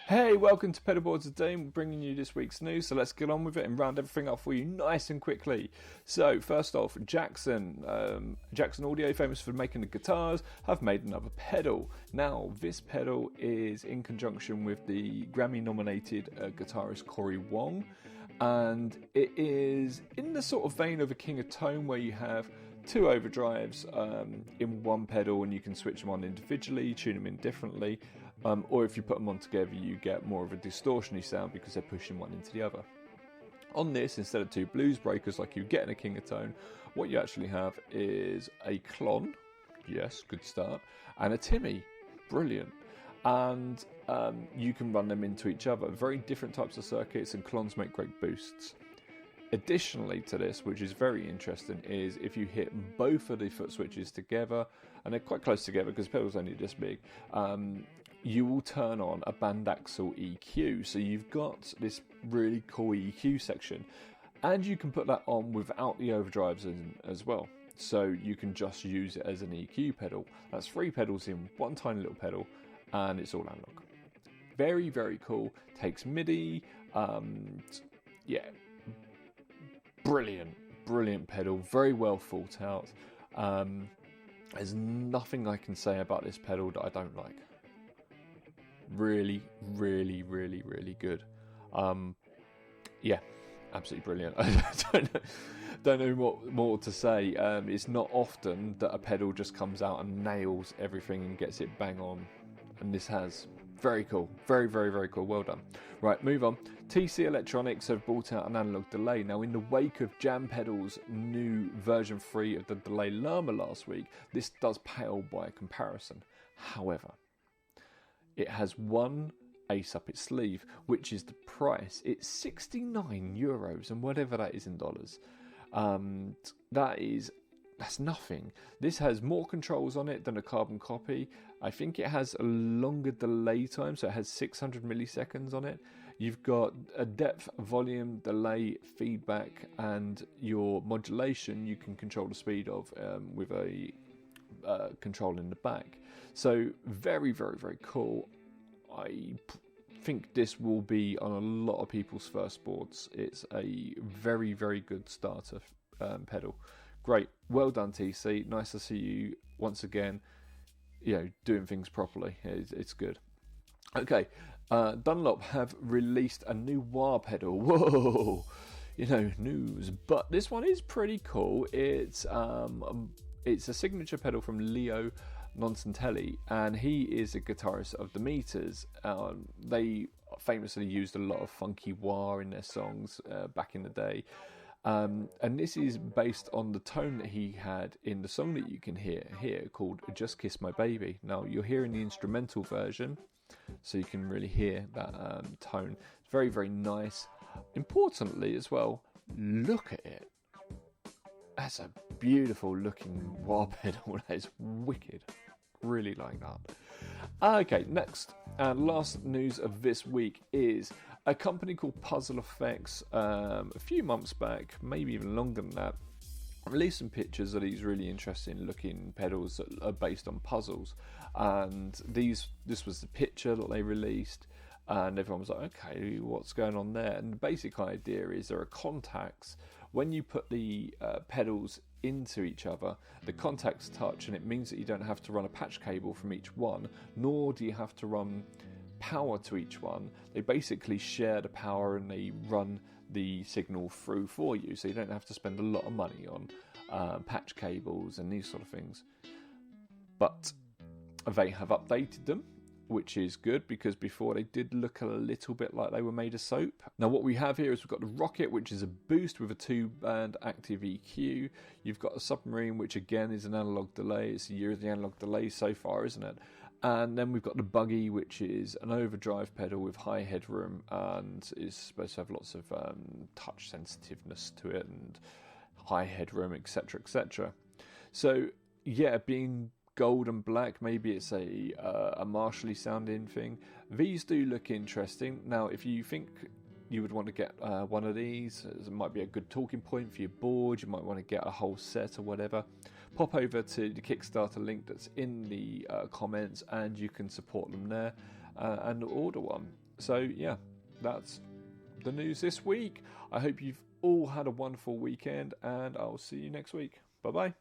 Hey, welcome to Pedalboards today. We're bringing you this week's news, so let's get on with it and round everything up for you nice and quickly. So, first off, Jackson Audio, famous for making the guitars, have made another pedal. Now, this pedal is in conjunction with the Grammy-nominated guitarist Corey Wong, and it is in the sort of vein of a King of Tone, where you have two overdrives in one pedal, and you can switch them on individually, tune them in differently, or if you put them on together you get more of a distortion-y sound because they're pushing one into the other. On this, instead of two blues breakers like you get in a King of Tone, what you actually have is a clon, yes, good start, and a Timmy, brilliant. And you can run them into each other. Very different types of circuits, and clones make great boosts. Additionally to this, which is very interesting, is if you hit both of the foot switches together, and they're quite close together because the pedal's only this big, you will turn on a band axle EQ. So you've got this really cool EQ section, and you can put that on without the overdrives as well. So you can just use it as an EQ pedal. That's 3 pedals in one tiny little pedal, and it's all analog. Very, very cool. Takes MIDI, yeah. Brilliant pedal, very well thought out. There's nothing I can say about this pedal that I don't like. Really good. Yeah, absolutely brilliant. I don't know what more to say. It's not often that a pedal just comes out and nails everything and gets it bang on, and this has. Very cool. Very cool. Well done. Right, move on. TC Electronics have brought out an analog delay. Now, in the wake of Jam Pedal's new version 3 of the Delay Llama last week, this does pale by comparison. However, it has one ace up its sleeve, which is the price. It's €69, and whatever that is in dollars. That's nothing. This has more controls on it than a carbon copy. I think it has a longer delay time, so it has 600 milliseconds on it. You've got a depth, volume, delay, feedback, and your modulation you can control the speed of with a control in the back. So very cool. I think this will be on a lot of people's first boards. It's a very good starter pedal. Great, well done TC, nice to see you once again, doing things properly. It's good. Okay, Dunlop have released a new wah pedal. Whoa, news, but this one is pretty cool. It's a signature pedal from Leo Nonsantelli, and he is a guitarist of the Meters. They famously used a lot of funky wah in their songs back in the day. And this is based on the tone that he had in the song that you can hear here called Just Kiss My Baby. Now, you're hearing the instrumental version, so you can really hear that tone. It's very nice. Importantly as well, look at it. That's a beautiful looking wah pedal. That is wicked. Really like that. Okay, next and last news of this week is a company called Puzzel Effects, a few months back, maybe even longer than that, released some pictures of these really interesting looking pedals that are based on puzzles. And this was the picture that they released, and everyone was like, okay, what's going on there? And the basic idea is there are contacts. When you put the pedals into each other, the contacts touch, and it means that you don't have to run a patch cable from each one, nor do you have to run power to each one. They basically share the power and they run the signal through for you, so you don't have to spend a lot of money on patch cables and these sort of things. But they have updated them, which is good, because before they did look a little bit like they were made of soap. Now what we have here is we've got the Rocket, which is a boost with a 2-band active EQ. You've got a Submarine, which again is an analog delay. It's the year of the analog delay so far, isn't it? And then we've got the Buggy, which is an overdrive pedal with high headroom and is supposed to have lots of touch sensitiveness to it and high headroom, etc. So yeah, being gold and black, maybe it's a martially sounding thing. These do look interesting. Now, if you think you would want to get one of these, it might be a good talking point for your board. You might want to get a whole set or whatever. Pop over to the Kickstarter link that's in the comments, and you can support them there and order one. So yeah, that's the news this week. I hope you've all had a wonderful weekend, and I'll see you next week. Bye bye.